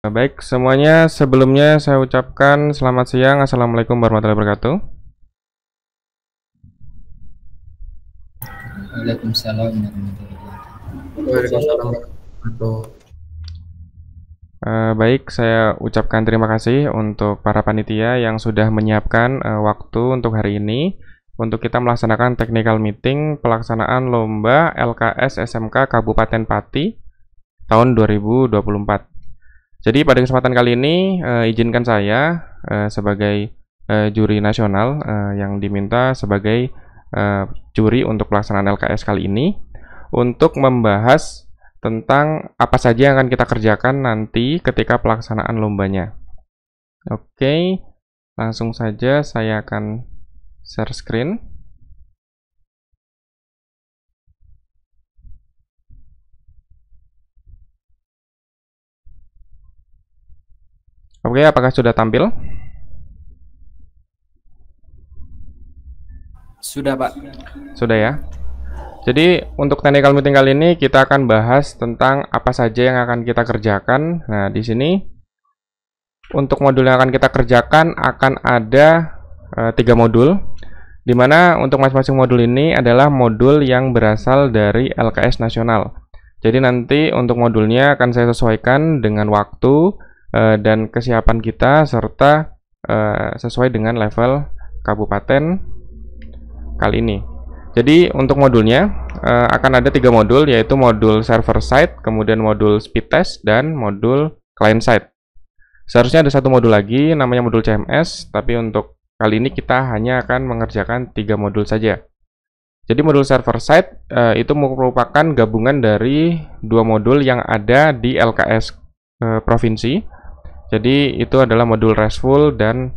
Baik, semuanya sebelumnya saya ucapkan selamat siang. Assalamualaikum warahmatullahi wabarakatuh. Waalaikumsalam Waalaikumsalam warahmatullahi. Baik, saya ucapkan terima kasih untuk para panitia yang sudah menyiapkan waktu untuk hari ini untuk kita melaksanakan technical meeting pelaksanaan lomba LKS SMK Kabupaten Pati tahun 2024. Jadi pada kesempatan kali ini izinkan saya sebagai juri nasional yang diminta sebagai juri untuk pelaksanaan LKS kali ini untuk membahas tentang apa saja yang akan kita kerjakan nanti ketika pelaksanaan lombanya. Oke, langsung saja saya akan share screen. Oke, apakah sudah tampil? Sudah, Pak. Sudah ya. Jadi untuk technical meeting kali ini kita akan bahas tentang apa saja yang akan kita kerjakan. Nah, di sini untuk modul yang akan kita kerjakan akan ada 3 modul, di mana untuk masing-masing modul ini adalah modul yang berasal dari LKS nasional. Jadi nanti untuk modulnya akan saya sesuaikan dengan waktu dan kesiapan kita serta sesuai dengan level kabupaten kali ini. Jadi untuk modulnya akan ada 3 modul, yaitu modul server side, kemudian modul speed test, dan modul client side. Seharusnya ada 1 modul lagi namanya modul CMS, tapi untuk kali ini kita hanya akan mengerjakan 3 modul saja. Jadi modul server side itu merupakan gabungan dari 2 modul yang ada di LKS provinsi. Jadi itu adalah modul RESTful dan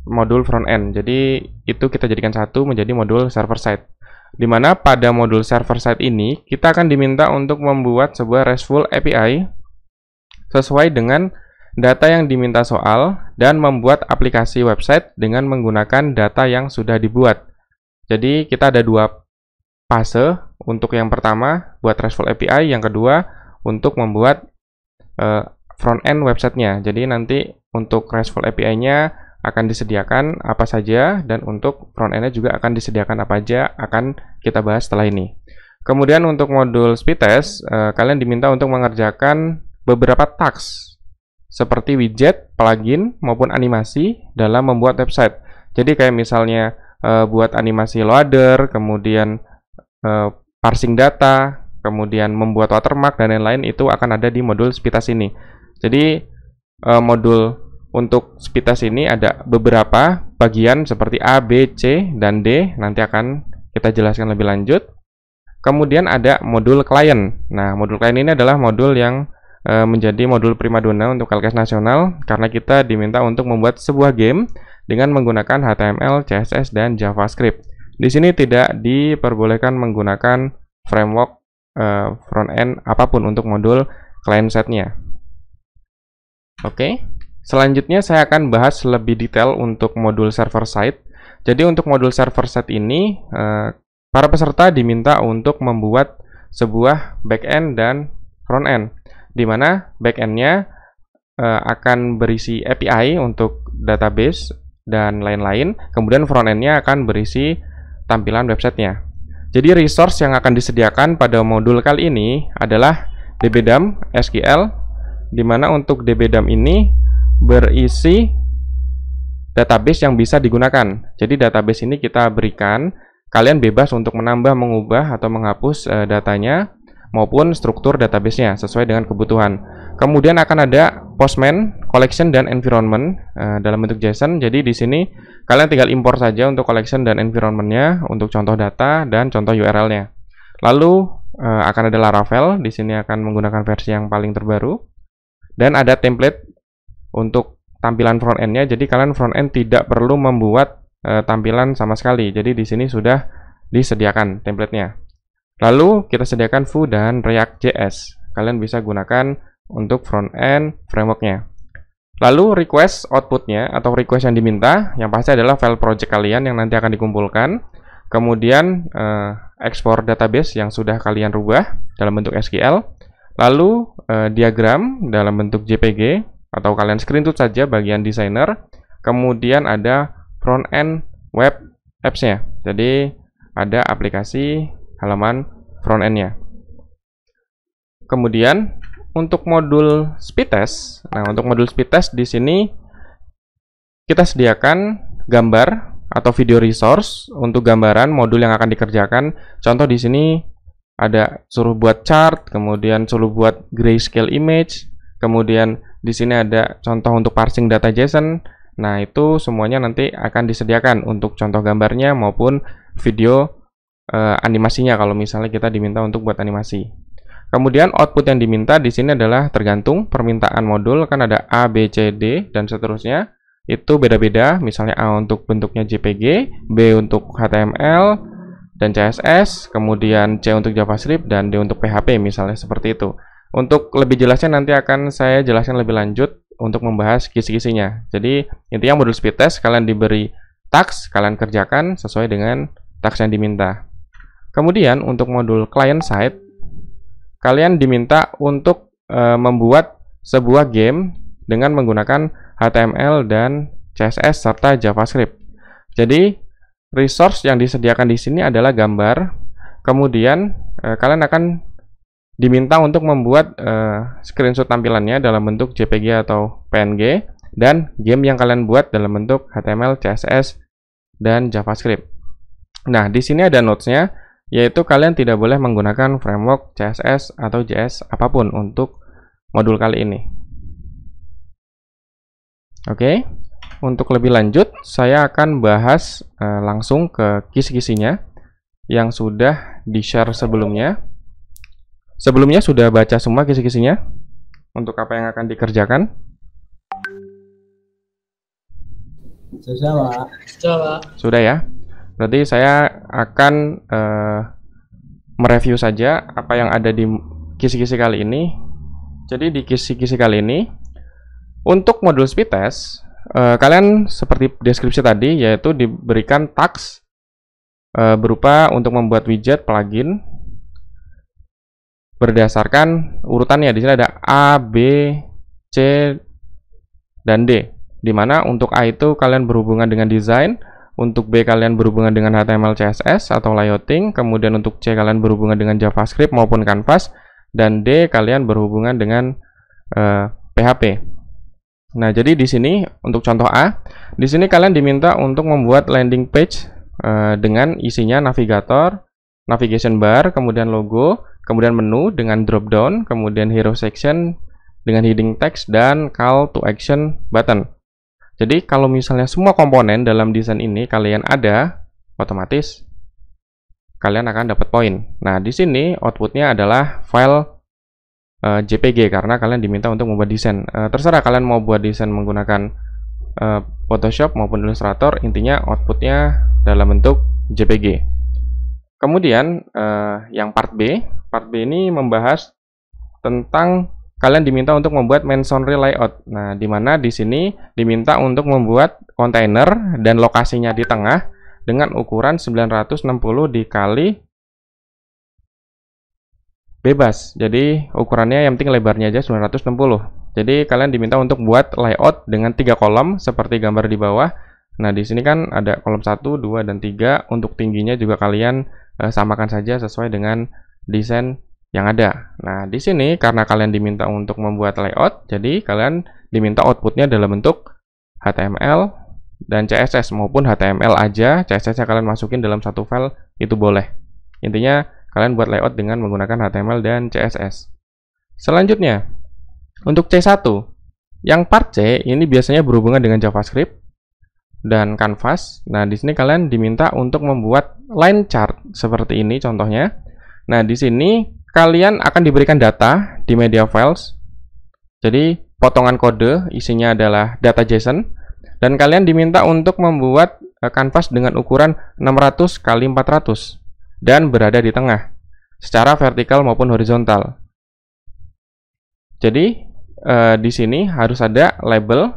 modul front end. Jadi itu kita jadikan satu menjadi modul server side. Di mana pada modul server side ini kita akan diminta untuk membuat sebuah RESTful API sesuai dengan data yang diminta soal dan membuat aplikasi website dengan menggunakan data yang sudah dibuat. Jadi kita ada 2 fase. Untuk yang pertama buat RESTful API, yang kedua untuk membuat front-end websitenya. Jadi nanti untuk RESTful API-nya akan disediakan apa saja, dan untuk front-end-nya juga akan disediakan apa aja, akan kita bahas setelah ini. Kemudian untuk modul speed test, kalian diminta untuk mengerjakan beberapa tasks seperti widget, plugin, maupun animasi dalam membuat website. Jadi kayak misalnya buat animasi loader, kemudian parsing data, kemudian membuat watermark, dan lain-lain itu akan ada di modul speed test ini. Jadi modul untuk speed test ini ada beberapa bagian seperti A, B, C, dan D. Nanti akan kita jelaskan lebih lanjut. Kemudian ada modul client. Nah, modul client ini adalah modul yang menjadi modul primadona untuk LKS nasional karena kita diminta untuk membuat sebuah game dengan menggunakan HTML, CSS, dan JavaScript. Di sini tidak diperbolehkan menggunakan framework front-end apapun untuk modul client side-nya. Oke, selanjutnya saya akan bahas lebih detail untuk modul server side. Jadi untuk modul server side ini, para peserta diminta untuk membuat sebuah backend dan frontend, di mana backend-nya akan berisi API untuk database dan lain-lain, kemudian frontend-nya akan berisi tampilan websitenya. Jadi resource yang akan disediakan pada modul kali ini adalah DBDAM SQL, di mana untuk DBDAM ini berisi database yang bisa digunakan. Jadi database ini kita berikan, kalian bebas untuk menambah, mengubah, atau menghapus datanya maupun struktur databasenya sesuai dengan kebutuhan. Kemudian akan ada Postman, Collection, dan Environment dalam bentuk JSON. Jadi di sini kalian tinggal impor saja untuk collection dan environment-nya untuk contoh data dan contoh URL-nya. Lalu akan ada Laravel, di sini akan menggunakan versi yang paling terbaru. Dan ada template untuk tampilan front-end-nya. Jadi kalian front-end tidak perlu membuat tampilan sama sekali. Jadi di sini sudah disediakan template-nya. Lalu kita sediakan Vue dan React.js. Kalian bisa gunakan untuk front-end framework-nya. Lalu request output-nya atau request yang diminta, yang pasti adalah file project kalian yang nanti akan dikumpulkan. Kemudian ekspor database yang sudah kalian rubah dalam bentuk SQL. Lalu diagram dalam bentuk JPG, atau kalian screenshot saja bagian designer. Kemudian ada front end web apps-nya. Jadi ada aplikasi halaman front end-nya. Kemudian untuk modul speed test, untuk modul speed test di sini kita sediakan gambar atau video resource untuk gambaran modul yang akan dikerjakan. Contoh di sini ada suruh buat chart, kemudian suruh buat grayscale image, kemudian di sini ada contoh untuk parsing data JSON. Nah, itu semuanya nanti akan disediakan untuk contoh gambarnya maupun video animasinya kalau misalnya kita diminta untuk buat animasi. Kemudian output yang diminta di sini adalah tergantung permintaan modul, kan ada A, B, C, D dan seterusnya. Itu beda-beda, misalnya A untuk bentuknya JPG, B untuk HTML dan CSS, kemudian C untuk JavaScript dan D untuk PHP misalnya seperti itu. Untuk lebih jelasnya nanti akan saya jelaskan lebih lanjut untuk membahas kisi-kisinya. Jadi intinya modul speed test kalian diberi task, kalian kerjakan sesuai dengan task yang diminta. Kemudian untuk modul client side, kalian diminta untuk membuat sebuah game dengan menggunakan HTML dan CSS serta JavaScript. Jadi resource yang disediakan di sini adalah gambar. Kemudian kalian akan diminta untuk membuat screenshot tampilannya dalam bentuk JPG atau PNG dan game yang kalian buat dalam bentuk HTML, CSS dan JavaScript. Nah, di sini ada notes-nya, yaitu kalian tidak boleh menggunakan framework CSS atau JS apapun untuk modul kali ini. Oke, untuk lebih lanjut saya akan bahas langsung ke kisi-kisinya yang sudah di-share sebelumnya. Sebelumnya sudah baca semua kisi-kisinya untuk apa yang akan dikerjakan? Sudah ya? Berarti saya akan mereview saja apa yang ada di kisi-kisi kali ini. Jadi di kisi-kisi kali ini, untuk modul speed test, kalian seperti deskripsi tadi, yaitu diberikan task berupa untuk membuat widget plugin berdasarkan urutannya. Di sini ada A, B, C, dan D. Dimana untuk A itu kalian berhubungan dengan desain, untuk B kalian berhubungan dengan HTML, CSS atau layouting, kemudian untuk C kalian berhubungan dengan JavaScript maupun Canvas, dan D kalian berhubungan dengan PHP. Nah, jadi di sini untuk contoh A, di sini kalian diminta untuk membuat landing page dengan isinya navigator, navigation bar, kemudian logo, kemudian menu dengan drop down, kemudian hero section dengan heading text dan call to action button. Jadi kalau misalnya semua komponen dalam desain ini kalian ada, otomatis kalian akan dapat poin. Nah, di sini outputnya adalah file JPG karena kalian diminta untuk membuat desain. Terserah kalian mau buat desain menggunakan Photoshop maupun Illustrator, intinya outputnya dalam bentuk JPG. Kemudian yang part B ini membahas tentang kalian diminta untuk membuat masonry layout. Nah, di mana di sini diminta untuk membuat kontainer dan lokasinya di tengah dengan ukuran 960 dikali bebas. Jadi ukurannya yang penting lebarnya aja 960. Jadi kalian diminta untuk buat layout dengan 3 kolom seperti gambar di bawah. Nah, di sini kan ada kolom 1, 2, dan 3. Untuk tingginya juga kalian samakan saja sesuai dengan desain yang ada. Nah, di sini karena kalian diminta untuk membuat layout, jadi kalian diminta outputnya dalam bentuk HTML dan CSS, maupun HTML aja, CSS-nya kalian masukin dalam satu file, itu boleh. Intinya kalian buat layout dengan menggunakan HTML dan CSS. Selanjutnya, untuk C1, yang part C ini biasanya berhubungan dengan JavaScript dan Canvas. Nah, di sini kalian diminta untuk membuat line chart seperti ini contohnya. Nah, di sini kalian akan diberikan data di media files. Jadi potongan kode isinya adalah data JSON dan kalian diminta untuk membuat kanvas dengan ukuran 600 x 400 dan berada di tengah secara vertikal maupun horizontal. Jadi di sini harus ada label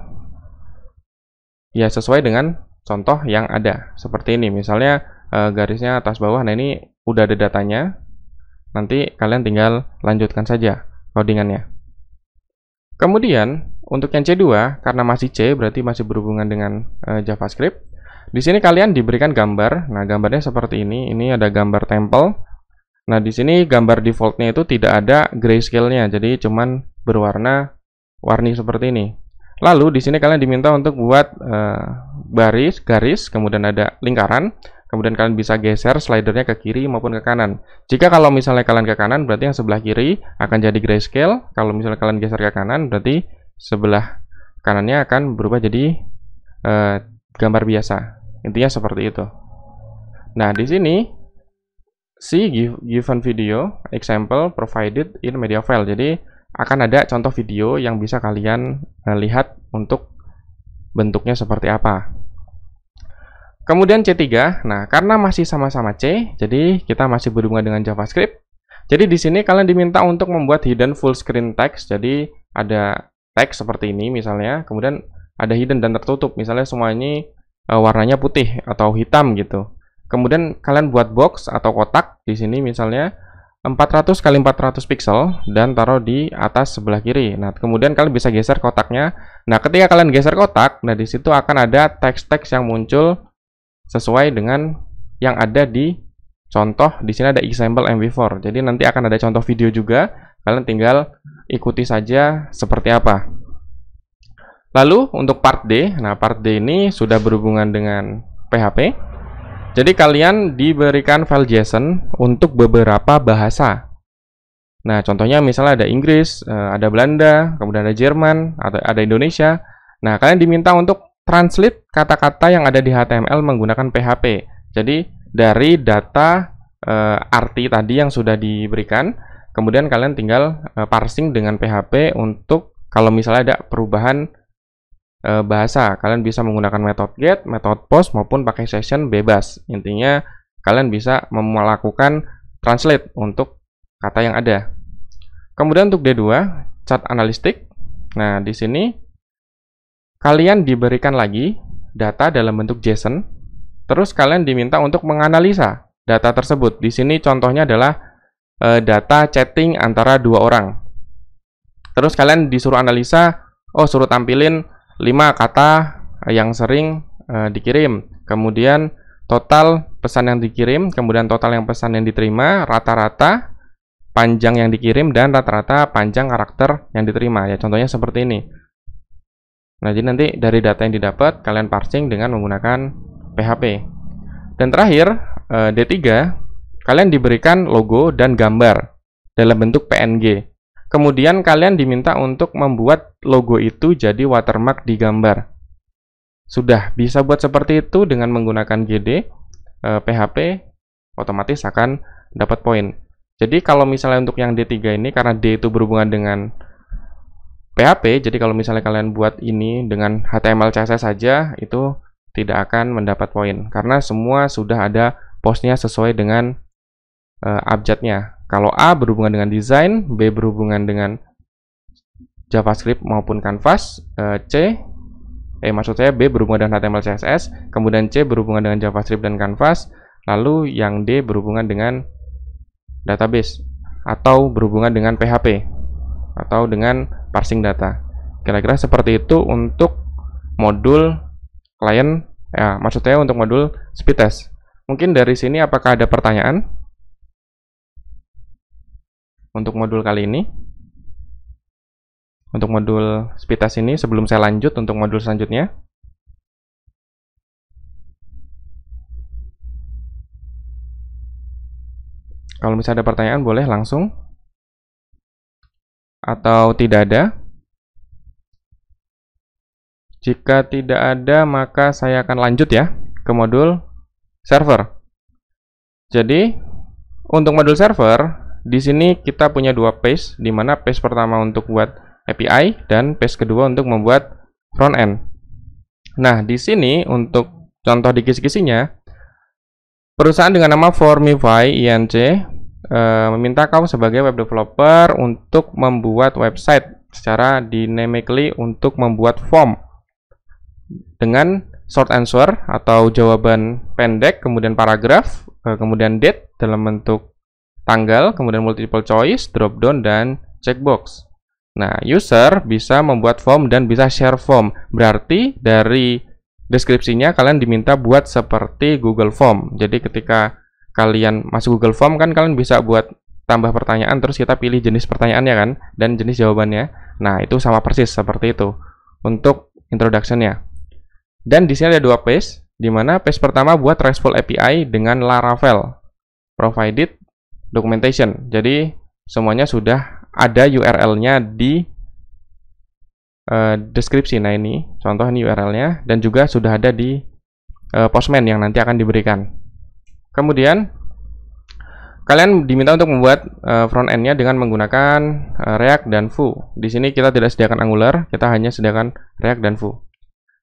ya sesuai dengan contoh yang ada. Seperti ini misalnya garisnya atas bawah. Nah, ini udah ada datanya. Nanti kalian tinggal lanjutkan saja codingannya. Kemudian untuk yang C2 karena masih C berarti masih berhubungan dengan JavaScript. Di sini kalian diberikan gambar. Nah, gambarnya seperti ini. Ini ada gambar temple. Nah, di sini gambar defaultnya itu tidak ada grayscale-nya, jadi cuman berwarna-warni seperti ini. Lalu di sini kalian diminta untuk buat garis, kemudian ada lingkaran. Kemudian kalian bisa geser slidernya ke kiri maupun ke kanan. Jika kalau misalnya kalian ke kanan, berarti yang sebelah kiri akan jadi grayscale. Kalau misalnya kalian geser ke kanan, berarti sebelah kanannya akan berubah jadi gambar biasa. Intinya seperti itu. Nah, di sini see given video example provided in media file. Jadi akan ada contoh video yang bisa kalian lihat untuk bentuknya seperti apa. Kemudian C3, nah karena masih sama-sama C, jadi kita masih berhubungan dengan JavaScript. Jadi di sini kalian diminta untuk membuat hidden full screen text. Jadi ada teks seperti ini misalnya, kemudian ada hidden dan tertutup. Misalnya semua ini warnanya putih atau hitam gitu. Kemudian kalian buat box atau kotak di sini misalnya 400 x 400 pixel dan taruh di atas sebelah kiri. Nah, kemudian kalian bisa geser kotaknya. Nah, ketika kalian geser kotak, nah di situ akan ada teks-teks yang muncul sesuai dengan yang ada di contoh. Di sini ada example MV4. Jadi nanti akan ada contoh video juga. Kalian tinggal ikuti saja seperti apa. Lalu untuk part D, nah part D ini sudah berhubungan dengan PHP. Jadi kalian diberikan file JSON untuk beberapa bahasa. Nah, contohnya misalnya ada Inggris, ada Belanda, kemudian ada Jerman, ada Indonesia. Nah, kalian diminta untuk translate kata-kata yang ada di HTML menggunakan PHP. Jadi dari data arti tadi yang sudah diberikan, kemudian kalian tinggal parsing dengan PHP untuk kalau misalnya ada perubahan bahasa. Kalian bisa menggunakan metode get, metode post maupun pakai session bebas. Intinya kalian bisa melakukan translate untuk kata yang ada. Kemudian untuk D2, chart analytic. Nah, di sini kalian diberikan lagi data dalam bentuk JSON, terus kalian diminta untuk menganalisa data tersebut. Di sini contohnya adalah data chatting antara dua orang. Terus kalian disuruh analisa, suruh tampilin 5 kata yang sering dikirim. Kemudian total pesan yang dikirim, kemudian total yang pesan yang diterima, rata-rata panjang yang dikirim, dan rata-rata panjang karakter yang diterima. Ya, contohnya seperti ini. Nah, jadi nanti dari data yang didapat, kalian parsing dengan menggunakan PHP. Dan terakhir, D3, kalian diberikan logo dan gambar dalam bentuk PNG. Kemudian kalian diminta untuk membuat logo itu jadi watermark di gambar. Sudah bisa buat seperti itu dengan menggunakan GD, PHP, otomatis akan dapat poin. Jadi kalau misalnya untuk yang D3 ini, karena D itu berhubungan dengan PHP, jadi kalau misalnya kalian buat ini dengan HTML CSS saja, itu tidak akan mendapat poin. Karena semua sudah ada postnya sesuai dengan abjadnya. Kalau A berhubungan dengan desain, B berhubungan dengan JavaScript maupun Canvas, maksud saya B berhubungan dengan HTML CSS, kemudian C berhubungan dengan JavaScript dan Canvas, lalu yang D berhubungan dengan database atau berhubungan dengan PHP atau dengan parsing data. Kira-kira seperti itu untuk modul klien, maksud saya untuk modul speed test. Mungkin dari sini apakah ada pertanyaan untuk modul kali ini? Untuk modul speed test ini sebelum saya lanjut untuk modul selanjutnya. Kalau misalnya ada pertanyaan boleh langsung. Atau tidak ada? Jika tidak ada, maka saya akan lanjut ya ke modul server. Jadi, untuk modul server, di sini kita punya dua page, di mana page pertama untuk buat API dan page kedua untuk membuat front end. Nah, di sini untuk contoh di kisi-kisinya, perusahaan dengan nama Formify Inc. Meminta kamu sebagai web developer untuk membuat website secara dynamically untuk membuat form dengan short answer atau jawaban pendek, kemudian paragraf, kemudian date dalam bentuk tanggal, kemudian multiple choice, drop down, dan checkbox. Nah, user bisa membuat form dan bisa share form. Berarti dari deskripsinya kalian diminta buat seperti Google Form. Jadi ketika kalian masuk Google Form kan kalian bisa buat tambah pertanyaan, terus kita pilih jenis pertanyaannya kan, dan jenis jawabannya. Nah, itu sama persis seperti itu untuk introduction-nya. Dan di sini ada dua page, di mana page pertama buat RESTful API dengan Laravel provided documentation. Jadi semuanya sudah ada URL-nya di deskripsi. Nah, ini contoh ini URL-nya, dan juga sudah ada di Postman yang nanti akan diberikan. Kemudian kalian diminta untuk membuat front end-nya dengan menggunakan React dan Vue. Di sini kita tidak sediakan Angular, kita hanya sediakan React dan Vue.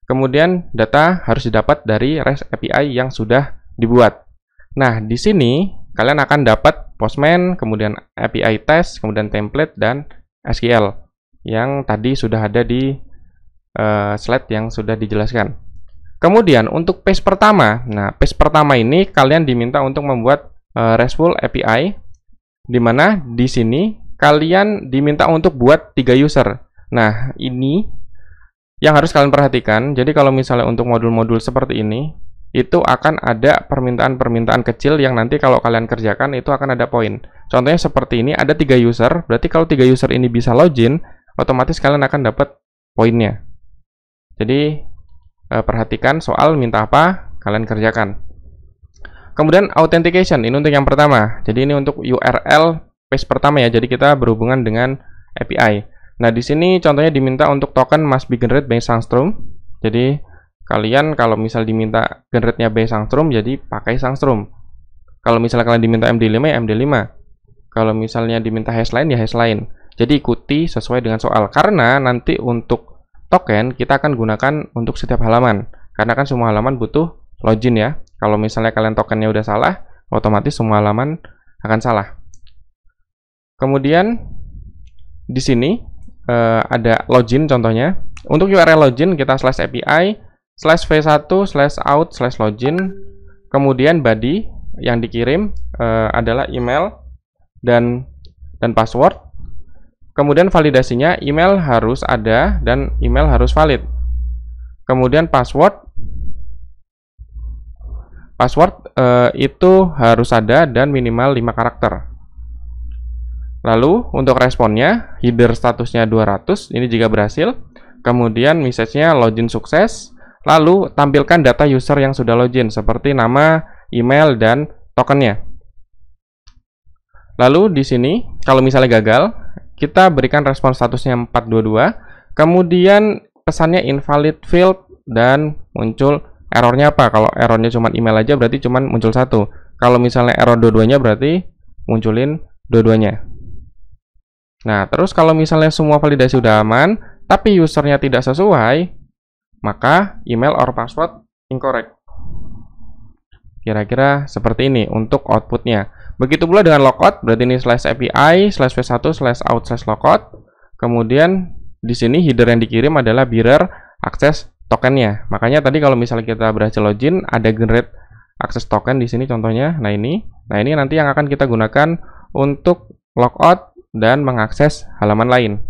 Kemudian data harus didapat dari REST API yang sudah dibuat. Nah, di sini kalian akan dapat Postman, kemudian API test, kemudian template, dan SQL yang tadi sudah ada di slide yang sudah dijelaskan. Kemudian untuk page pertama, nah page pertama ini kalian diminta untuk membuat RESTful API, di mana di sini kalian diminta untuk buat 3 user. Nah, ini yang harus kalian perhatikan. Jadi kalau misalnya untuk modul-modul seperti ini, itu akan ada permintaan-permintaan kecil yang nanti kalau kalian kerjakan itu akan ada poin. Contohnya seperti ini, ada 3 user, berarti kalau 3 user ini bisa login, otomatis kalian akan dapat poinnya. Jadi perhatikan soal minta apa, kalian kerjakan. Kemudian authentication, ini untuk yang pertama. Jadi ini untuk URL page pertama ya. Jadi kita berhubungan dengan API. Nah, di sini contohnya diminta untuk token must be generated by Sangstrom. Jadi kalian kalau misal diminta generate-nya by Sangstrom, jadi pakai Sangstrom. Kalau misalnya kalian diminta MD5 ya MD5. Kalau misalnya diminta hashline ya hashline. Jadi ikuti sesuai dengan soal. Karena nanti untuk token kita akan gunakan untuk setiap halaman. Karena kan semua halaman butuh login ya. Kalau misalnya kalian tokennya udah salah, otomatis semua halaman akan salah. Kemudian di sini ada login contohnya. Untuk URL login kita /API /v1/out/login. Kemudian body yang dikirim adalah email dan password. Kemudian validasinya email harus ada dan email harus valid. Kemudian password itu harus ada dan minimal 5 karakter. Lalu untuk responnya, header statusnya 200, ini jika berhasil. Kemudian message-nya login sukses. Lalu tampilkan data user yang sudah login, seperti nama, email, dan tokennya. Lalu di sini, kalau misalnya gagal, kita berikan respon statusnya 422. Kemudian pesannya invalid field dan muncul errornya apa. Kalau errornya cuma email aja berarti cuma muncul 1. Kalau misalnya error dua-duanya berarti munculin dua-duanya. Nah, terus kalau misalnya semua validasi udah aman, tapi usernya tidak sesuai, maka email or password incorrect. Kira-kira seperti ini untuk outputnya. Begitu pula dengan logout, berarti ini /API /v1/out/logout. Kemudian di sini header yang dikirim adalah bearer akses tokennya. Makanya tadi kalau misalnya kita berhasil login, ada generate akses token di sini contohnya. Nah ini nanti yang akan kita gunakan untuk logout dan mengakses halaman lain.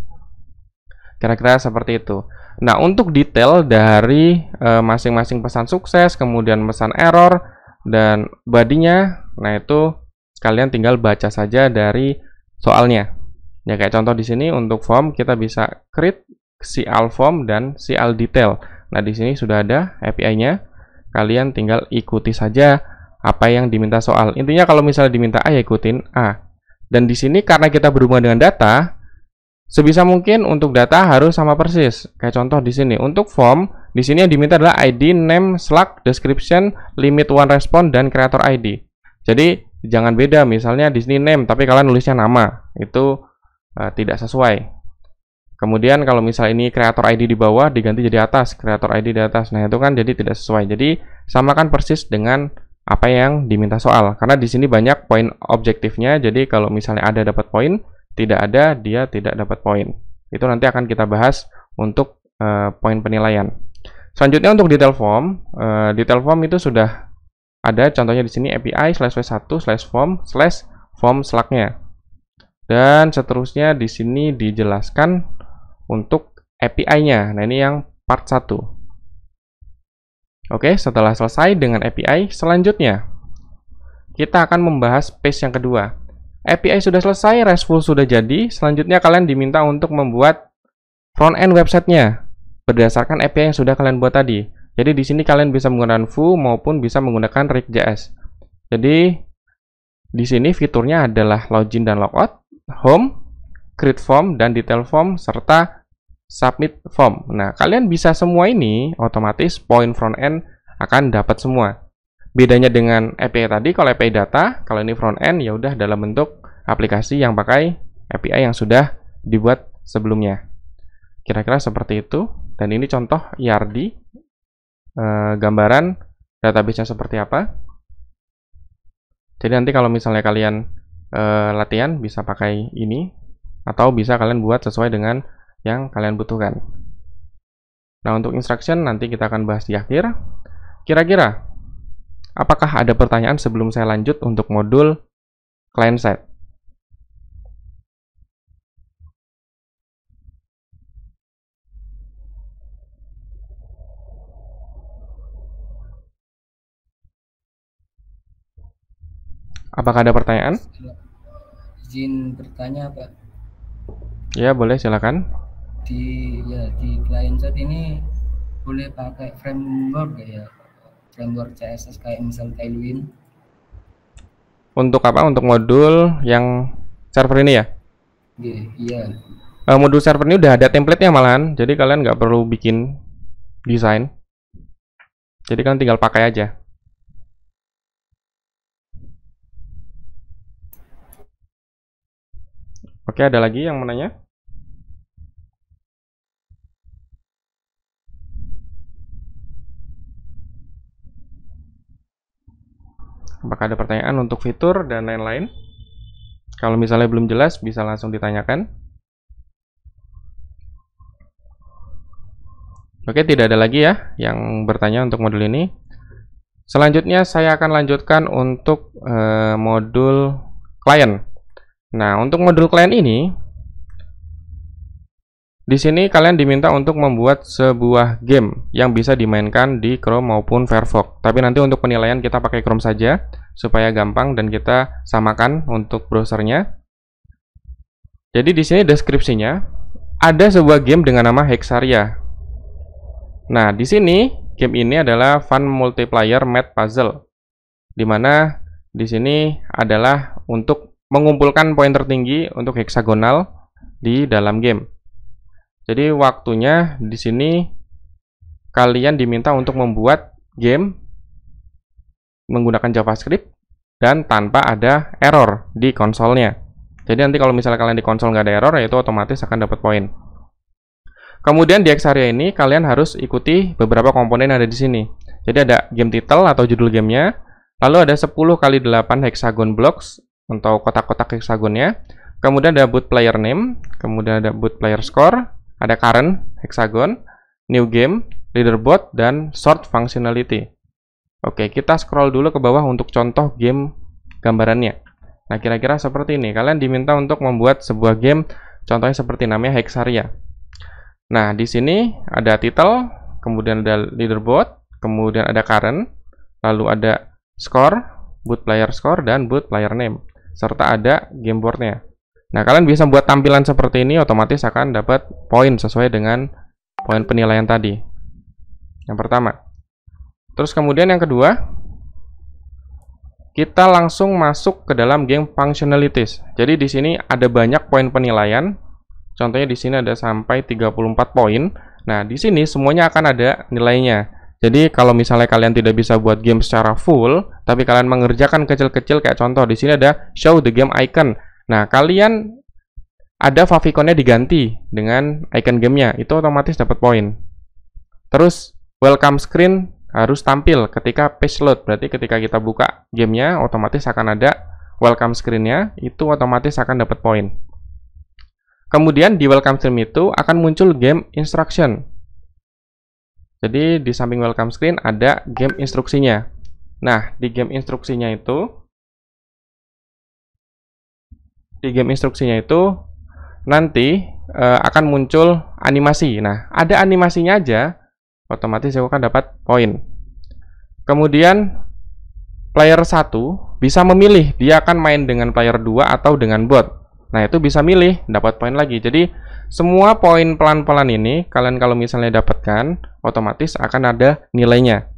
Kira-kira seperti itu. Nah, untuk detail dari masing-masing pesan sukses, kemudian pesan error, dan bodinya, nah itu kalian tinggal baca saja dari soalnya. Ya kayak contoh di sini untuk form kita bisa create CL form dan CL detail. Nah, di sini sudah ada API-nya. Kalian tinggal ikuti saja apa yang diminta soal. Intinya kalau misalnya diminta A ya ikutin A. Dan di sini karena kita berhubungan dengan data, sebisa mungkin untuk data harus sama persis. Kayak contoh di sini untuk form, di sini yang diminta adalah ID, name, slug, description, limit one response, dan creator ID. Jadi jangan beda. Misalnya di sini name, tapi kalian nulisnya nama, itu tidak sesuai. Kemudian kalau misalnya ini creator ID di bawah diganti jadi atas, creator ID di atas. Nah itu kan jadi tidak sesuai. Jadi samakan persis dengan apa yang diminta soal. Karena di sini banyak poin objektifnya. Jadi kalau misalnya ada dapat poin, tidak ada, dia tidak dapat poin. Itu nanti akan kita bahas untuk poin penilaian. Selanjutnya untuk detail form itu sudah ada contohnya di sini API /v1/form/form slug-nya. Dan seterusnya di sini dijelaskan untuk API-nya. Nah, ini yang part 1. Oke, setelah selesai dengan API, selanjutnya kita akan membahas phase yang kedua. API sudah selesai, RESTful sudah jadi, selanjutnya kalian diminta untuk membuat front-end website-nya berdasarkan API yang sudah kalian buat tadi. Jadi di sini kalian bisa menggunakan Vue maupun bisa menggunakan React.js. Jadi di sini fiturnya adalah login dan logout, home, create form dan detail form serta submit form. Nah, kalian bisa semua ini, otomatis poin front-end akan dapat semua. Bedanya dengan API tadi, kalau API data, kalau ini front-end ya udah dalam bentuk aplikasi yang pakai API yang sudah dibuat sebelumnya. Kira-kira seperti itu. Dan ini contoh ERD, gambaran database-nya seperti apa. Jadi nanti kalau misalnya kalian latihan bisa pakai ini, atau bisa kalian buat sesuai dengan yang kalian butuhkan. Nah, untuk instruction nanti kita akan bahas di akhir. Kira-kira apakah ada pertanyaan sebelum saya lanjut untuk modul client side? Apakah ada pertanyaan? Izin bertanya, Pak. Ya, boleh, silakan. Di client side ini boleh pakai framework ya? Framework CSS kayak misal Tailwind. Untuk apa? Untuk modul yang server ini ya? Iya. Modul server ini udah ada template-nya malahan, jadi kalian nggak perlu bikin desain. Jadi kalian tinggal pakai aja. Oke, ada lagi yang mau nanya? Apakah ada pertanyaan untuk fitur dan lain-lain? Kalau misalnya belum jelas, bisa langsung ditanyakan. Oke, tidak ada lagi ya yang bertanya untuk modul ini. Selanjutnya saya akan lanjutkan untuk modul client. Nah, untuk modul client ini, di sini kalian diminta untuk membuat sebuah game yang bisa dimainkan di Chrome maupun Firefox. Tapi nanti untuk penilaian kita pakai Chrome saja, supaya gampang dan kita samakan untuk browsernya. Jadi di sini deskripsinya, ada sebuah game dengan nama Hexaria. Nah, di sini game ini adalah fun multiplayer math puzzle, dimana di sini adalah untuk mengumpulkan poin tertinggi untuk heksagonal di dalam game. Jadi waktunya di sini kalian diminta untuk membuat game menggunakan JavaScript dan tanpa ada error di konsolnya. Jadi nanti kalau misalnya kalian di konsol nggak ada error, yaitu otomatis akan dapat poin. Kemudian di Hexaria ini kalian harus ikuti beberapa komponen yang ada di sini. Jadi ada game title atau judul gamenya, lalu ada 10 kali 8 hexagon blocks untuk kotak-kotak hexagonnya. Kemudian ada boot player name, kemudian ada boot player score, ada current hexagon, new game, leaderboard, dan sort functionality. Oke, kita scroll dulu ke bawah untuk contoh game gambarannya. Nah, kira-kira seperti ini. Kalian diminta untuk membuat sebuah game, contohnya seperti namanya Hexaria. Nah, di sini ada title, kemudian ada leaderboard, kemudian ada current, lalu ada score, boot player score, dan boot player name, serta ada game board-nya. Nah, kalian bisa buat tampilan seperti ini, otomatis akan dapat poin sesuai dengan poin penilaian tadi. Yang pertama. Terus kemudian yang kedua, kita langsung masuk ke dalam game functionalities. Jadi di sini ada banyak poin penilaian. Contohnya di sini ada sampai 34 poin. Nah, di sini semuanya akan ada nilainya. Jadi kalau misalnya kalian tidak bisa buat game secara full, tapi kalian mengerjakan kecil-kecil kayak contoh di sini ada show the game icon. Nah, kalian ada favicon-nya diganti dengan icon gamenya, itu otomatis dapat poin. Terus welcome screen harus tampil ketika page load, berarti ketika kita buka gamenya otomatis akan ada welcome screen-nya, itu otomatis akan dapat poin. Kemudian di welcome screen itu akan muncul game instruction. Jadi di samping welcome screen ada game instruksinya. Nah, di game instruksinya itu di game instruksinya itu nanti akan muncul animasi. Nah, ada animasinya aja, otomatis aku akan dapat poin. Kemudian player 1 bisa memilih dia akan main dengan player 2 atau dengan bot. Nah, itu bisa milih, dapat poin lagi. Jadi, semua poin pelan-pelan ini kalian kalau misalnya dapatkan, otomatis akan ada nilainya.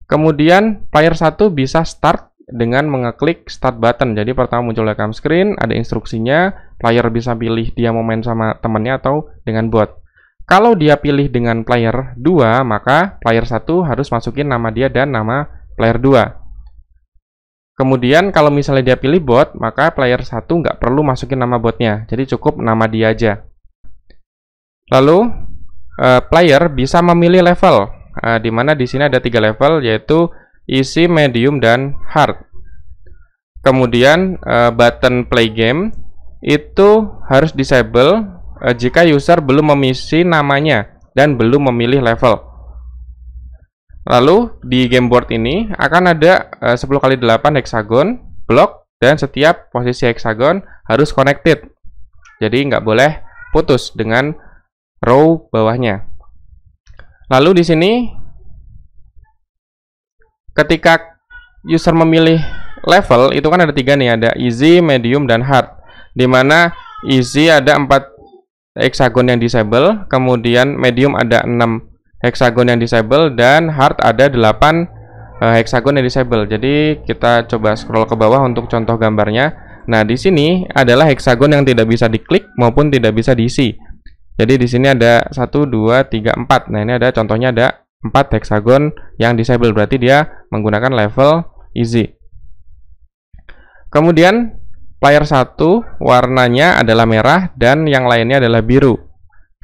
Kemudian player 1 bisa start dengan mengeklik start button. Jadi pertama muncul welcome screen, ada instruksinya, player bisa pilih dia mau main sama temannya atau dengan bot. Kalau dia pilih dengan player 2, maka player 1 harus masukin nama dia dan nama player 2. Kemudian kalau misalnya dia pilih bot, maka player 1 nggak perlu masukin nama botnya, jadi cukup nama dia aja. Lalu player bisa memilih level, di mana di sini ada 3 level, yaitu easy, medium, dan hard. Kemudian button play game itu harus disable jika user belum mengisi namanya dan belum memilih level. Lalu di game board ini akan ada 10x8 hexagon blok, dan setiap posisi hexagon harus connected. Jadi nggak boleh putus dengan row bawahnya. Lalu di sini ketika user memilih level itu kan ada 3 nih, ada easy, medium, dan hard. Dimana easy ada 4 hexagon yang disable, kemudian medium ada 6 hexagon yang disable, dan hard ada 8 hexagon yang disable. Jadi kita coba scroll ke bawah untuk contoh gambarnya. Nah, di sini adalah hexagon yang tidak bisa diklik maupun tidak bisa diisi. Jadi di sini ada 1, 2, 3, 4. Nah, ini ada contohnya, ada 4 hexagon yang disable, berarti dia menggunakan level easy. Kemudian player 1 warnanya adalah merah dan yang lainnya adalah biru.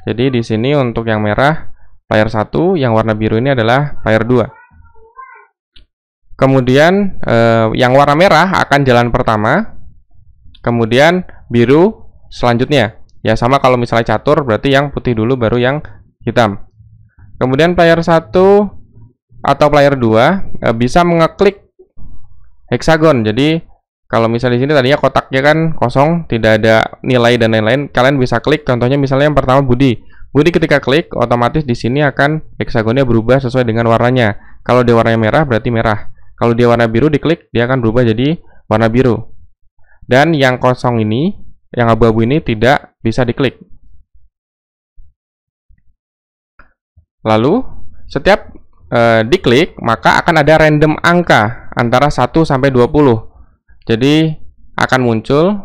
Jadi di sini untuk yang merah player 1, yang warna biru ini adalah player 2. Kemudian yang warna merah akan jalan pertama, kemudian biru selanjutnya. Ya sama kalau misalnya catur, berarti yang putih dulu baru yang hitam. Kemudian player 1 atau player 2 bisa mengeklik hexagon. Jadi kalau misalnya di sini tadinya kotaknya kan kosong, tidak ada nilai dan lain-lain, kalian bisa klik. Contohnya misalnya yang pertama Budi. Budi ketika klik, otomatis di sini akan hexagonnya berubah sesuai dengan warnanya. Kalau dia warnanya merah, berarti merah. Kalau dia warna biru, diklik, dia akan berubah jadi warna biru. Dan yang kosong ini, yang abu-abu ini tidak bisa diklik. Lalu setiap diklik maka akan ada random angka antara 1 sampai 20. Jadi akan muncul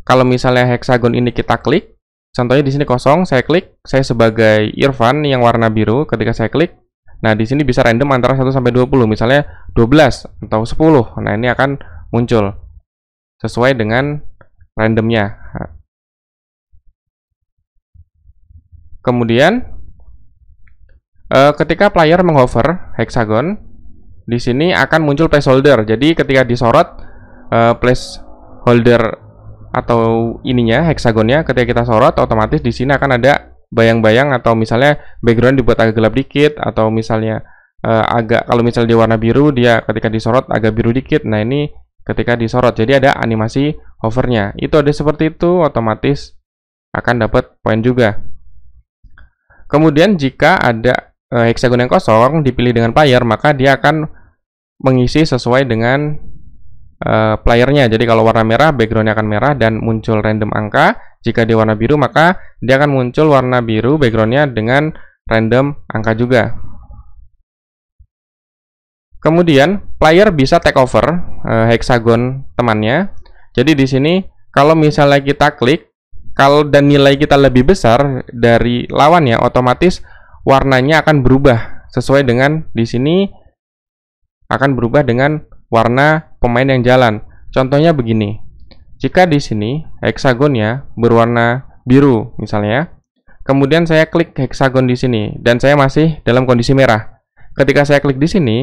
kalau misalnya hexagon ini kita klik, contohnya di sini kosong, saya klik, saya sebagai Irfan yang warna biru, ketika saya klik, nah di sini bisa random antara 1 sampai 20, misalnya 12 atau 10. Nah, ini akan muncul sesuai dengan randomnya. Kemudian ketika player menghover hexagon, di sini akan muncul placeholder. Jadi ketika disorot placeholder atau ininya hexagonnya, ketika kita sorot, otomatis di sini akan ada bayang-bayang atau misalnya background dibuat agak gelap dikit, atau misalnya agak, kalau misalnya dia warna biru, dia ketika disorot agak biru dikit. Nah, ini ketika disorot, jadi ada animasi hovernya. Itu ada seperti itu, otomatis akan dapat poin juga. Kemudian jika ada hexagon yang kosong dipilih dengan player, maka dia akan mengisi sesuai dengan playernya. Jadi kalau warna merah, backgroundnya akan merah dan muncul random angka. Jika dia warna biru, maka dia akan muncul warna biru backgroundnya dengan random angka juga. Kemudian player bisa take over hexagon temannya. Jadi di sini kalau misalnya kita klik, kalau dan nilai kita lebih besar dari lawannya, otomatis warnanya akan berubah sesuai dengan di sini akan berubah dengan warna pemain yang jalan. Contohnya begini. Jika di sini hexagonnya berwarna biru misalnya, kemudian saya klik hexagon di sini dan saya masih dalam kondisi merah. Ketika saya klik di sini,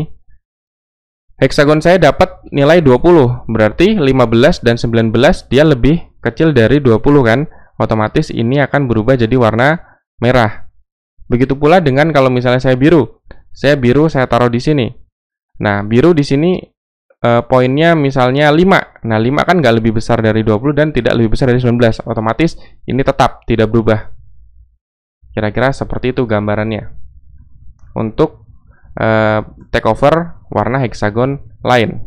hexagon saya dapat nilai 20, berarti 15 dan 19 dia lebih kecil dari 20 kan? Otomatis ini akan berubah jadi warna merah. Begitu pula dengan kalau misalnya saya biru. Saya biru, saya taruh di sini. Nah, biru di sini poinnya misalnya 5. Nah, 5 kan nggak lebih besar dari 20 dan tidak lebih besar dari 19. Otomatis ini tetap tidak berubah. Kira-kira seperti itu gambarannya. Untuk takeover warna hexagon lain.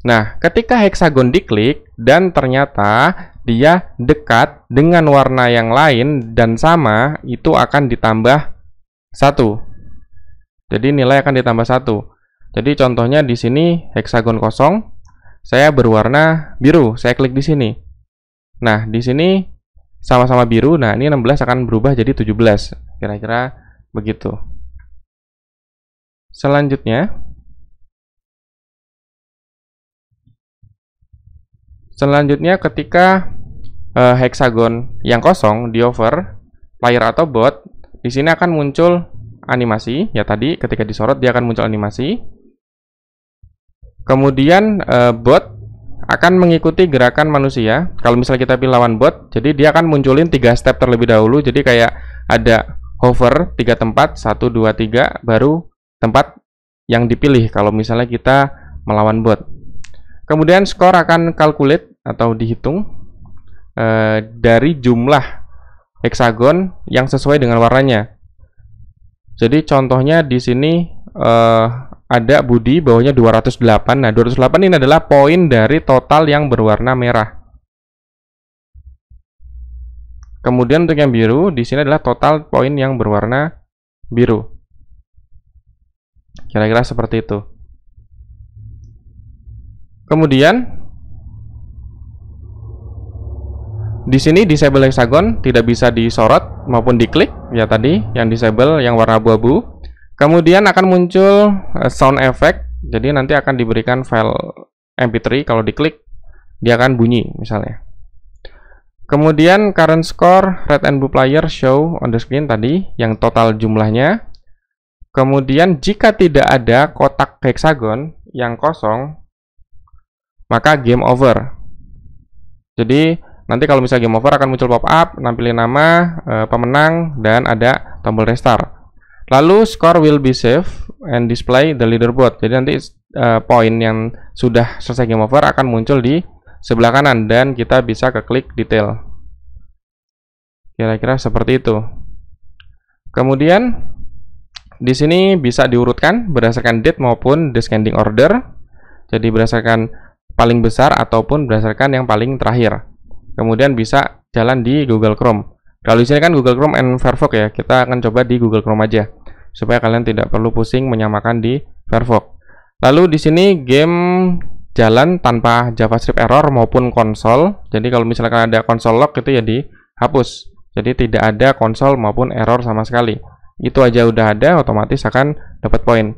Nah, ketika hexagon diklik dan ternyata dia dekat dengan warna yang lain dan sama, itu akan ditambah 1. Jadi nilai akan ditambah 1. Jadi contohnya di sini hexagon kosong, saya berwarna biru, saya klik di sini. Nah, di sini sama-sama biru, nah ini 16 akan berubah jadi 17. Kira-kira begitu. Selanjutnya ketika hexagon yang kosong di over player atau bot, di sini akan muncul animasi. Ya tadi ketika disorot dia akan muncul animasi. Kemudian bot akan mengikuti gerakan manusia. Kalau misalnya kita pilih lawan bot, jadi dia akan munculin 3 step terlebih dahulu. Jadi kayak ada hover 3 tempat, 1, 2, 3, baru tempat yang dipilih kalau misalnya kita melawan bot. Kemudian skor akan calculate atau dihitung dari jumlah hexagon yang sesuai dengan warnanya. Jadi contohnya di sini ada Budi, bawahnya 208. Nah, 208 ini adalah poin dari total yang berwarna merah. Kemudian untuk yang biru, di sini adalah total poin yang berwarna biru. Kira-kira seperti itu. Kemudian di sini disable hexagon tidak bisa disorot maupun diklik, ya tadi yang disable yang warna abu-abu. Kemudian akan muncul sound effect, jadi nanti akan diberikan file MP3, kalau diklik dia akan bunyi misalnya. Kemudian current score, red and blue player show on the screen tadi, yang total jumlahnya. Kemudian jika tidak ada kotak hexagon yang kosong, maka game over. Jadi nanti kalau misalnya game over akan muncul pop-up, nampilin nama, pemenang, dan ada tombol restart. Lalu score will be saved and display the leaderboard. Jadi nanti poin yang sudah selesai game over akan muncul di sebelah kanan dan kita bisa ke klik detail. Kira-kira seperti itu. Kemudian di sini bisa diurutkan berdasarkan date maupun descending order. Jadi berdasarkan paling besar ataupun berdasarkan yang paling terakhir. Kemudian bisa jalan di Google Chrome. Kalau di sini kan Google Chrome and Firefox ya, kita akan coba di Google Chrome aja supaya kalian tidak perlu pusing menyamakan di Firefox. Lalu di sini game jalan tanpa JavaScript error maupun konsol. Jadi kalau misalkan ada konsol log itu ya dihapus. Jadi tidak ada konsol maupun error sama sekali. Itu aja udah ada, otomatis akan dapat poin.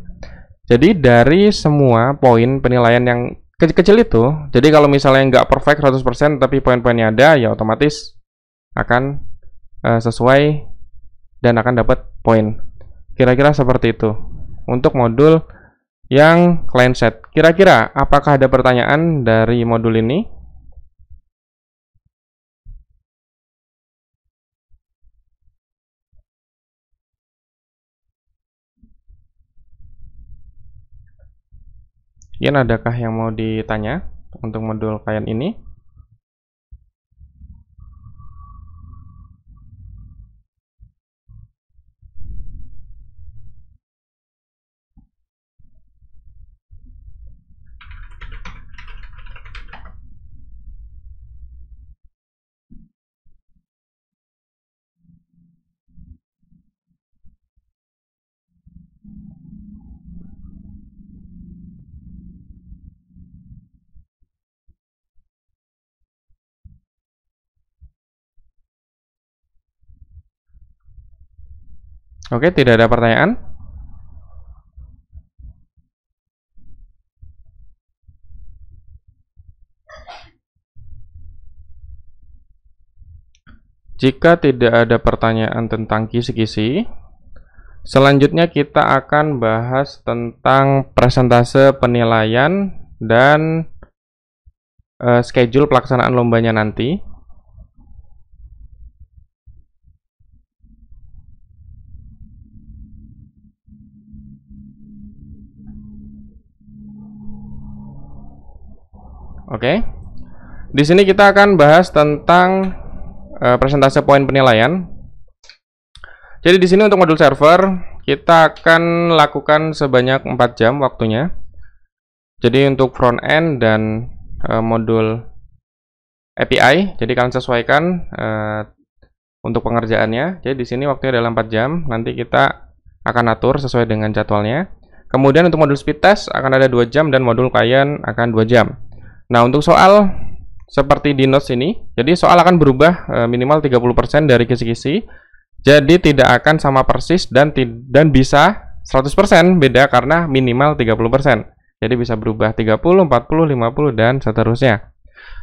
Jadi dari semua poin penilaian yang kecil-kecil itu, jadi kalau misalnya nggak perfect 100% tapi poin-poinnya ada, ya otomatis akan sesuai dan akan dapat poin. Kira-kira seperti itu untuk modul yang client set. Kira-kira apakah ada pertanyaan dari modul ini? Ian, adakah yang mau ditanya untuk modul client ini? Oke, tidak ada pertanyaan. Jika tidak ada pertanyaan tentang kisi-kisi, selanjutnya kita akan bahas tentang persentase penilaian dan schedule pelaksanaan lombanya nanti. Oke. Di sini kita akan bahas tentang persentase poin penilaian. Jadi di sini untuk modul server kita akan lakukan sebanyak 4 jam waktunya. Jadi untuk front end dan modul API, jadi kalian sesuaikan untuk pengerjaannya. Jadi di sini waktunya adalah 4 jam. Nanti kita akan atur sesuai dengan jadwalnya. Kemudian untuk modul speed test akan ada 2 jam dan modul klien akan 2 jam. Nah, untuk soal seperti di notes ini, jadi soal akan berubah minimal 30% dari kisi-kisi. Jadi tidak akan sama persis dan bisa 100% beda karena minimal 30%. Jadi bisa berubah 30, 40, 50 dan seterusnya.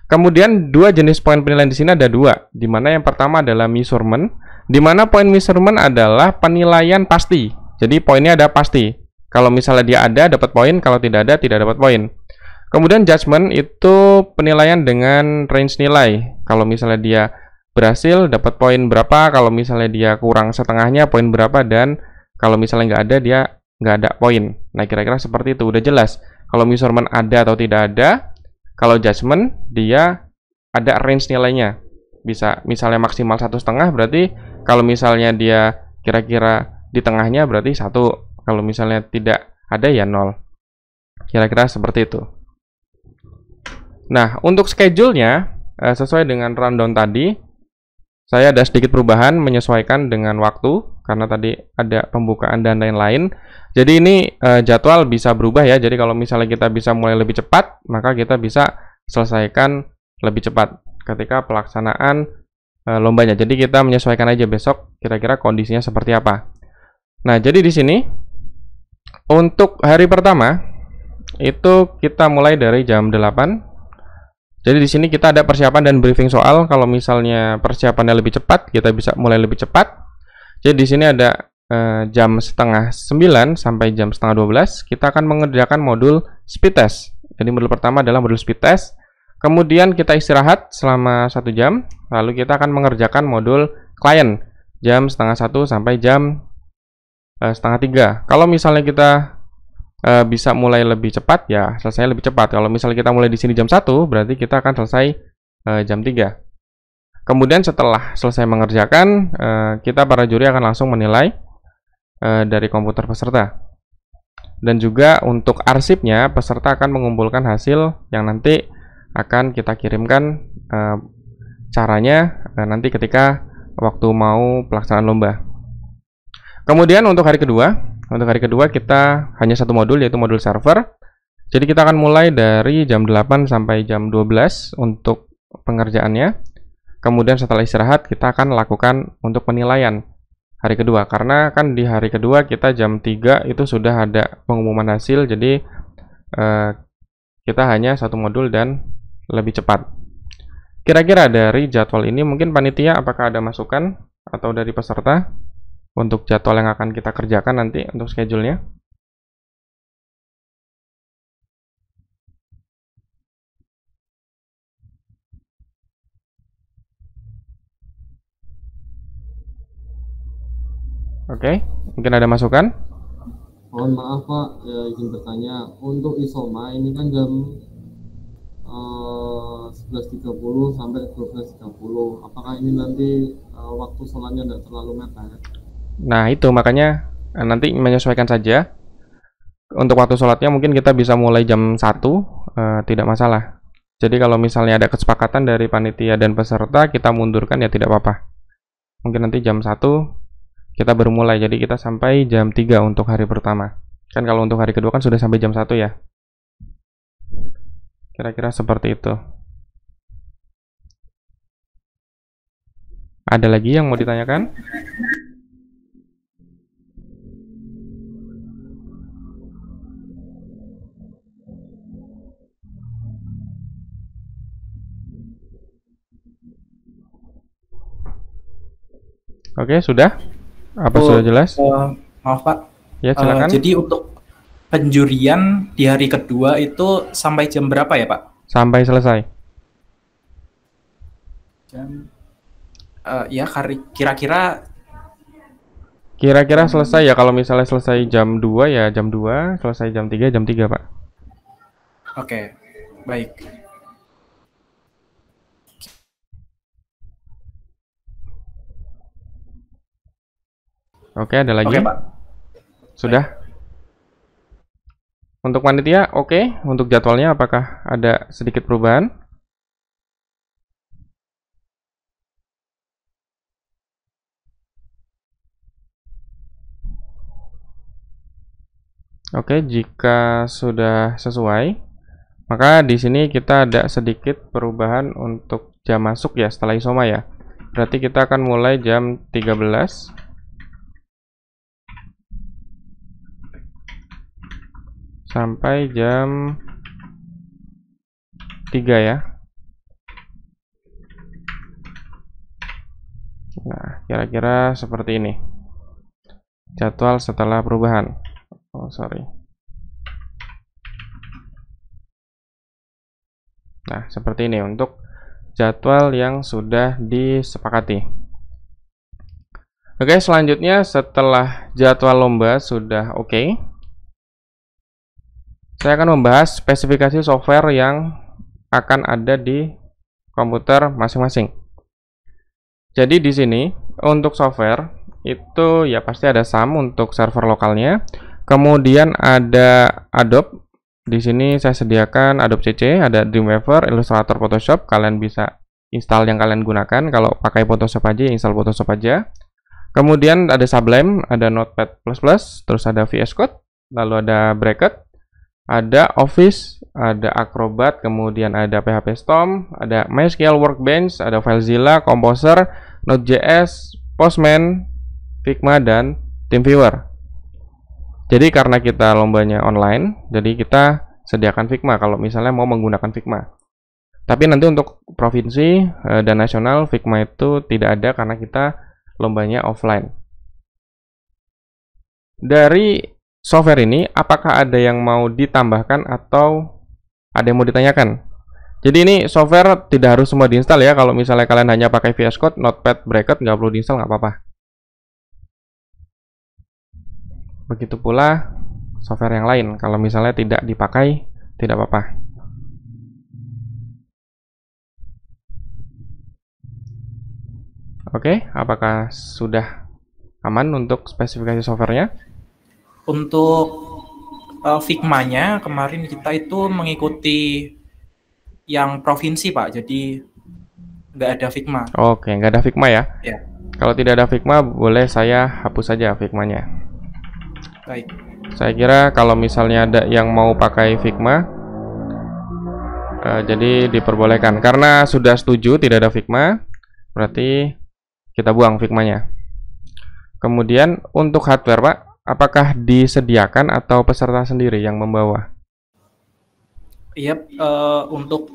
Kemudian dua jenis poin penilaian di sini ada dua, di mana yang pertama adalah measurement, di mana poin measurement adalah penilaian pasti. Jadi poinnya ada pasti. Kalau misalnya dia ada dapat poin, kalau tidak ada tidak dapat poin. Kemudian judgment itu penilaian dengan range nilai. Kalau misalnya dia berhasil dapat poin berapa, kalau misalnya dia kurang setengahnya poin berapa, dan kalau misalnya nggak ada dia nggak ada poin. Nah kira-kira seperti itu, udah jelas. Kalau measurement ada atau tidak ada. Kalau judgment dia ada range nilainya. Bisa misalnya maksimal 1,5, berarti kalau misalnya dia kira-kira di tengahnya berarti 1. Kalau misalnya tidak ada ya 0. Kira-kira seperti itu. Nah, untuk schedule-nya sesuai dengan rundown tadi, saya ada sedikit perubahan menyesuaikan dengan waktu karena tadi ada pembukaan dan lain-lain. Jadi ini jadwal bisa berubah ya. Jadi kalau misalnya kita bisa mulai lebih cepat, maka kita bisa selesaikan lebih cepat ketika pelaksanaan lombanya. Jadi kita menyesuaikan aja besok kira-kira kondisinya seperti apa. Nah, jadi di sini untuk hari pertama itu kita mulai dari jam 8. Jadi di sini kita ada persiapan dan briefing soal. Kalau misalnya persiapannya lebih cepat, kita bisa mulai lebih cepat. Jadi di sini ada jam setengah 9 sampai jam setengah 12 kita akan mengerjakan modul speed test. Jadi modul pertama adalah modul speed test. Kemudian kita istirahat selama 1 jam. Lalu kita akan mengerjakan modul klien jam setengah 1 sampai jam setengah 3. Kalau misalnya kita bisa mulai lebih cepat, ya selesai lebih cepat. Kalau misalnya kita mulai di sini jam 1, berarti kita akan selesai jam 3. Kemudian setelah selesai mengerjakan, kita para juri akan langsung menilai dari komputer peserta. Dan juga untuk arsipnya, peserta akan mengumpulkan hasil yang nanti akan kita kirimkan caranya nanti ketika waktu mau pelaksanaan lomba. Kemudian untuk hari kedua kita hanya satu modul, yaitu modul server. Jadi kita akan mulai dari jam 8 sampai jam 12 untuk pengerjaannya. Kemudian setelah istirahat kita akan lakukan untuk penilaian hari kedua, karena kan di hari kedua kita jam 3 itu sudah ada pengumuman hasil. Jadi kita hanya satu modul dan lebih cepat. Kira-kira dari jadwal ini mungkin panitia apakah ada masukan atau dari peserta untuk jadwal yang akan kita kerjakan nanti untuk schedule-nya? Oke, mungkin ada masukan? Mohon maaf Pak, ya izin bertanya, untuk isoma ini kan jam 11.30 sampai 12.30. Apakah ini nanti waktu sholatnya tidak terlalu mepet? Nah itu makanya nanti menyesuaikan saja. Untuk waktu sholatnya mungkin kita bisa mulai jam 1, tidak masalah. Jadi kalau misalnya ada kesepakatan dari panitia dan peserta, kita mundurkan ya tidak apa-apa. Mungkin nanti jam 1 kita baru mulai, jadi kita sampai jam 3 untuk hari pertama. Kan kalau untuk hari kedua kan sudah sampai jam 1 ya. Kira-kira seperti itu. Ada lagi yang mau ditanyakan? Oke, sudah? Apa sudah jelas? Maaf Pak. Ya, silakan. Jadi untuk penjurian di hari kedua itu sampai jam berapa ya Pak? Sampai selesai. Jam ya kira-kira Kira-kira selesai ya, kalau misalnya selesai jam 2 ya jam 2, selesai jam 3 Pak. Oke, baik. Oke, ada lagi? Oke, Pak. Sudah? Untuk panitia, oke. Untuk jadwalnya apakah ada sedikit perubahan? Oke, jika sudah sesuai, maka di sini kita ada sedikit perubahan untuk jam masuk ya setelah isoma ya. Berarti kita akan mulai jam 13 sampai jam 3 ya. Nah, kira-kira seperti ini jadwal setelah perubahan. Oh, sorry. Nah, seperti ini untuk jadwal yang sudah disepakati. Oke, selanjutnya setelah jadwal lomba sudah oke, saya akan membahas spesifikasi software yang akan ada di komputer masing-masing. Jadi di sini untuk software itu ya pasti ada SAM untuk server lokalnya. Kemudian ada Adobe. Di sini saya sediakan Adobe CC, ada Dreamweaver, Illustrator, Photoshop. Kalian bisa install yang kalian gunakan. Kalau pakai Photoshop aja, install Photoshop aja. Kemudian ada Sublime, ada Notepad++, terus ada VS Code, lalu ada Bracket, ada Office, ada Acrobat, kemudian ada PHP Storm, ada MySQL Workbench, ada FileZilla, Composer, Node.js, Postman, Figma, dan TeamViewer. Jadi karena kita lombanya online, jadi kita sediakan Figma kalau misalnya mau menggunakan Figma. Tapi nanti untuk provinsi dan nasional Figma itu tidak ada karena kita lombanya offline. Dari software ini, apakah ada yang mau ditambahkan atau ada yang mau ditanyakan? Jadi ini software tidak harus semua diinstal ya. Kalau misalnya kalian hanya pakai VS Code, Notepad, Bracket, nggak perlu diinstal, nggak apa-apa. Begitu pula software yang lain, kalau misalnya tidak dipakai, tidak apa-apa. Oke, apakah sudah aman untuk spesifikasi softwarenya? Untuk Figma-nya kemarin kita itu mengikuti yang provinsi, Pak. Jadi nggak ada Figma. Oke, nggak ada Figma ya? Ya. Kalau tidak ada Figma, boleh saya hapus saja Figma-nya. Baik. Saya kira kalau misalnya ada yang mau pakai Figma, jadi diperbolehkan. Karena sudah setuju tidak ada Figma, berarti kita buang Figma-nya. Kemudian untuk hardware, Pak, apakah disediakan atau peserta sendiri yang membawa? Iya, untuk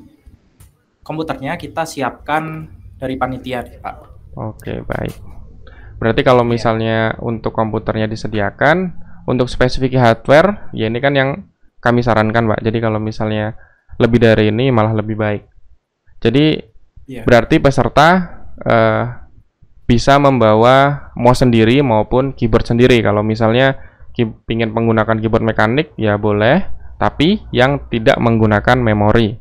komputernya kita siapkan dari panitia, Pak. Oke, baik. Berarti kalau misalnya untuk komputernya disediakan, untuk spesifikasi hardware, ya ini kan yang kami sarankan, Pak. Jadi kalau misalnya lebih dari ini malah lebih baik. Jadi berarti peserta bisa membawa mouse sendiri maupun keyboard sendiri. Kalau misalnya ingin menggunakan keyboard mekanik, ya boleh, tapi yang tidak menggunakan memori.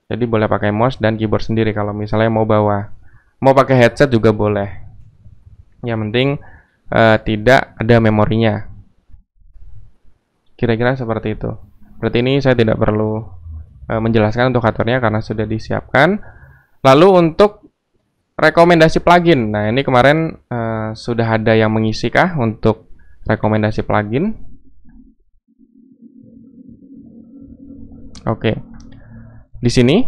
Jadi boleh pakai mouse dan keyboard sendiri kalau misalnya mau bawa. Mau pakai headset juga boleh. Yang penting tidak ada memorinya. Kira-kira seperti itu. Berarti ini saya tidak perlu menjelaskan untuk hardware-nya karena sudah disiapkan. Lalu untuk rekomendasi plugin. Nah, ini kemarin sudah ada yang mengisi kah untuk rekomendasi plugin? Oke. Di sini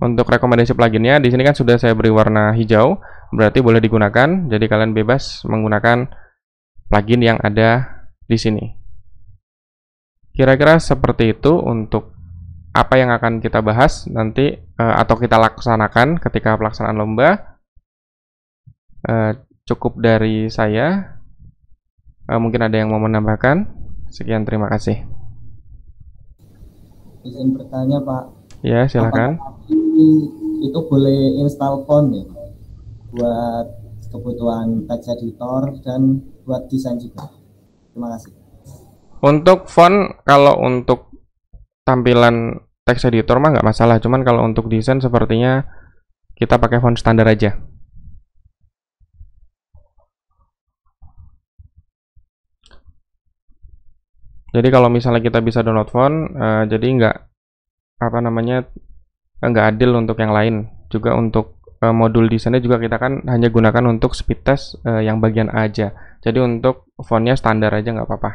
untuk rekomendasi pluginnya, di sini kan sudah saya beri warna hijau, berarti boleh digunakan. Jadi kalian bebas menggunakan plugin yang ada di sini. Kira-kira seperti itu untuk apa yang akan kita bahas nanti atau kita laksanakan ketika pelaksanaan lomba. Cukup dari saya. Mungkin ada yang mau menambahkan. Sekian, terima kasih. Izin bertanya, Pak. Ya, silakan. Itu boleh install font ya, buat kebutuhan text editor dan buat desain juga. Terima kasih. Untuk font, kalau untuk tampilan text editor mah nggak masalah, cuman kalau untuk desain sepertinya kita pakai font standar aja. Jadi kalau misalnya kita bisa download font, jadi nggak nggak adil untuk yang lain. Juga untuk modul desainnya juga kita kan hanya gunakan untuk speed test yang bagian A aja. Jadi untuk fontnya standar aja nggak apa-apa.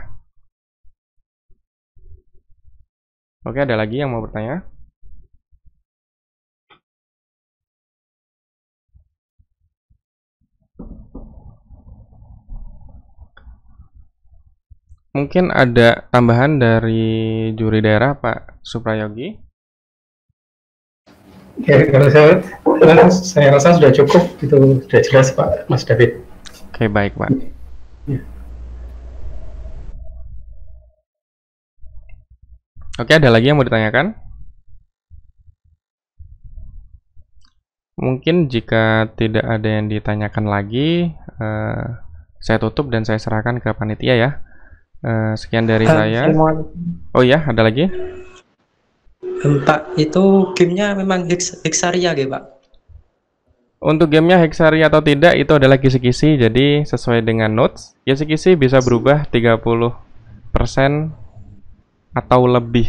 Oke, ada lagi yang mau bertanya? Mungkin ada tambahan dari juri daerah Pak Suprayogi? Ya, kalau saya rasa sudah cukup, itu sudah jelas Pak Mas David. Oke, baik Pak. Ya. Oke, ada lagi yang mau ditanyakan? Mungkin jika tidak ada yang ditanyakan lagi, saya tutup dan saya serahkan ke panitia ya. Sekian dari saya. Oh ya, ada lagi? Pak, itu gamenya memang Hexaria ya Pak? Untuk gamenya Hexaria atau tidak itu adalah kisi-kisi, jadi sesuai dengan notes, kisi-kisi bisa berubah 30% atau lebih.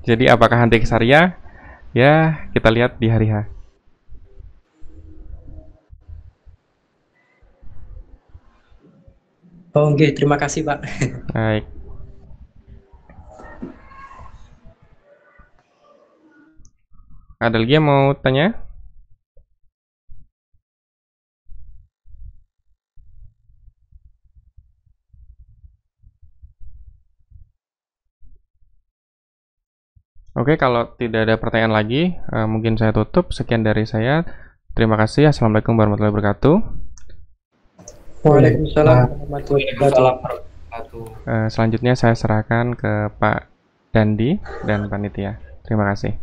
Jadi apakah anti Hexaria? Ya, kita lihat di hari H. Oh, oke, terima kasih Pak. Baik. Ada lagi yang mau tanya? Oke, kalau tidak ada pertanyaan lagi, mungkin saya tutup. Sekian dari saya. Terima kasih. Assalamualaikum warahmatullahi wabarakatuh. Waalaikumsalam warahmatullahi wabarakatuh. Selanjutnya saya serahkan ke Pak Dandi dan panitia. Terima kasih.